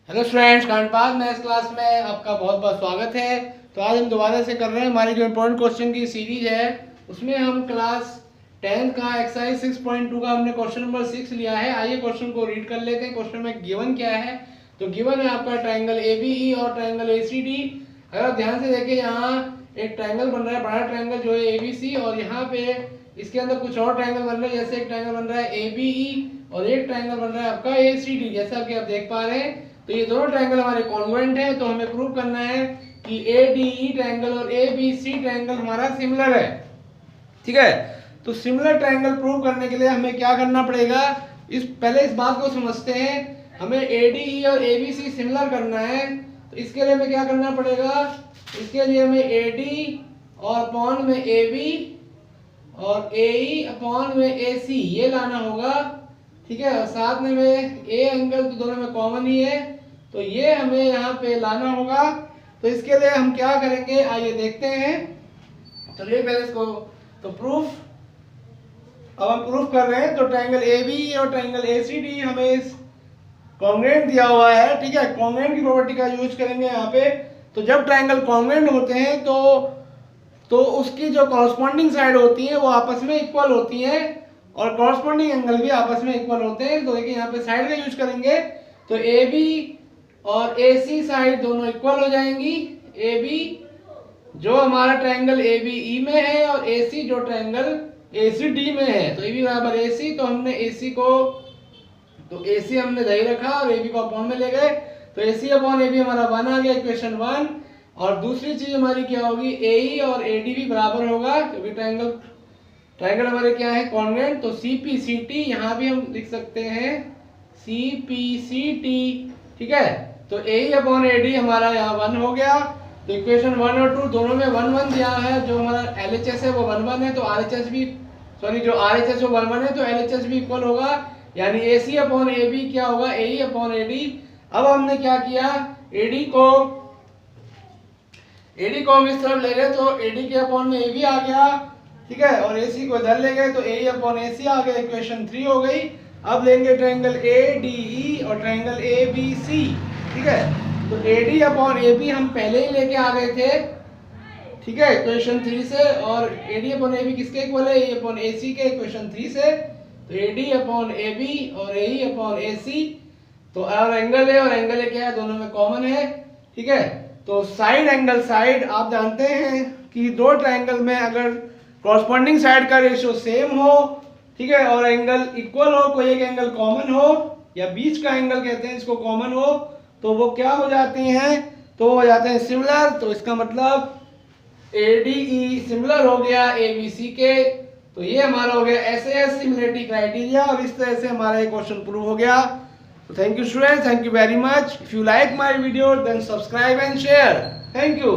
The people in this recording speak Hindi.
Hello students, Kandpal maths class में आपका बहुत बहुत स्वागत है। तो आज हम दोबारा से कर रहे हैं हमारी जो इम्पोर्टेंट क्वेश्चन की सीरीज है, उसमें हम क्लास 10 का एक्सरसाइज 6.2 का हमने क्वेश्चन नंबर 6 लिया है। आइए क्वेश्चन को रीड कर लेते हैं। क्वेश्चन में गिवन क्या है, तो गिवन है आपका ट्राइंगल ABE और ट्राइंगल ACD। अगर आप ध्यान से देखें, यहाँ एक ट्राइंगल बन रहा है, बड़ा ट्राइंगल जो है ABC, और यहाँ पे इसके अंदर कुछ और ट्राइंगल बन रहे हैं। जैसे एक ट्राइंगल बन रहा है ABE और एक ट्राइंगल बन रहा है आपका ACD, जैसा कि आप देख पा रहे हैं। तो ये दोनों ट्रायंगल हमारे कॉन्ग्रुएंट हैं, तो हमें प्रूव करना है कि ADE ट्रायंगल और ABC ट्रायंगल हमारा सिमिलर है। ठीक है, तो सिमिलर ट्रायंगल प्रूव करने के लिए हमें क्या करना पड़ेगा, पहले इस बात को समझते हैं। हमें ADE और ABC सिमिलर करना है, तो इसके लिए हमें क्या करना पड़ेगा, इसके लिए हमें AD और अपॉन में AB और AE अपॉन में AC ये लाना होगा। ठीक है, और साथ में ए एंगल तो दोनों में कॉमन ही है, तो ये हमें यहाँ पे लाना होगा। तो इसके लिए हम क्या करेंगे, आइए देखते हैं। चलिए पहले इसको तो प्रूफ, अब हम प्रूफ कर रहे हैं। तो ट्रायंगल AB और ट्रायंगल ACD हमें कॉन्ग्रुएंट दिया हुआ है। ठीक है, कॉन्ग्रुएंट की प्रॉपर्टी का यूज करेंगे यहाँ पे। तो जब ट्रायंगल कॉन्ग्रुएंट होते हैं तो उसकी जो कॉरस्पॉन्डिंग साइड होती है वो आपस में इक्वल होती है और कॉरस्पॉन्डिंग एंगल भी आपस में इक्वल होते हैं। तो देखिए यहाँ पे साइड का यूज करेंगे, तो AB और AC साइड दोनों इक्वल हो जाएंगी। AB जो हमारा ट्रायंगल ABE में है और AC जो ट्रायंगल ACD में है, तो AB बराबर AC। तो हमने AC को, तो AC हमने दही रखा और AB को अपॉन में ले गए, तो AC अपॉन AB हमारा 1 आ गया, इक्वेशन 1। और दूसरी चीज हमारी क्या होगी, AE और AD भी बराबर होगा, क्योंकि ट्रायंगल हमारे क्या है, कॉन्ग्रुएंट। तो CPCT यहाँ भी हम लिख सकते हैं CPCT। ठीक है, तो AE अपॉन AD हमारा यहाँ 1 हो गया। तो इक्वेशन 1 और 2 दोनों में 1 1 दिया है। जो हमारा LHS है वो 1 1 है, तो RHS भी, सॉरी, जो RHS वो 1 1 है, तो LHS भी इक्वल होगा। यानी AC अपॉन AB क्या होगा, AE अपॉन AD। अब हमने क्या किया, AD को हम इस तरफ ले गए, तो AD के अपॉन में AB आ गया। ठीक है, और AC को इधर ले गए, तो AE अपॉन AC आ गया, इक्वेशन 3 हो गई। अब लेंगे ट्रायंगल ADE और ट्रायंगल ABC। ठीक है, तो AD अपॉन AB हम पहले ही लेके आ गए थे। ठीक है, इक्वेशन 3 से, और AD अपॉन AB किसके इक्वल है, AE अपॉन AC के, इक्वेशन 3 से। तो AD अपॉन AB और AE अपॉन AC, तो और एंगल है, और एंगल क्या है, दोनों में कॉमन है। ठीक है, तो साइड एंगल साइड, आप जानते हैं कि दो ट्रायंगल में अगर कॉरस्पॉन्डिंग साइड का रेशियो सेम हो, ठीक है, और एंगल इक्वल हो, कोई एक एंगल कॉमन हो, या बीच का एंगल कहते हैं इसको कॉमन हो, तो वो क्या हो जाती हैं, तो हो जाते हैं सिमिलर। तो इसका मतलब ADE सिमिलर हो गया ABC के। तो ये हमारा हो गया SAS सिमिलरिटी क्राइटेरिया, और इस तरह से हमारा ये क्वेश्चन प्रूव हो गया। So thank you students, thank you very much. If you like my video, then subscribe and share. Thank you.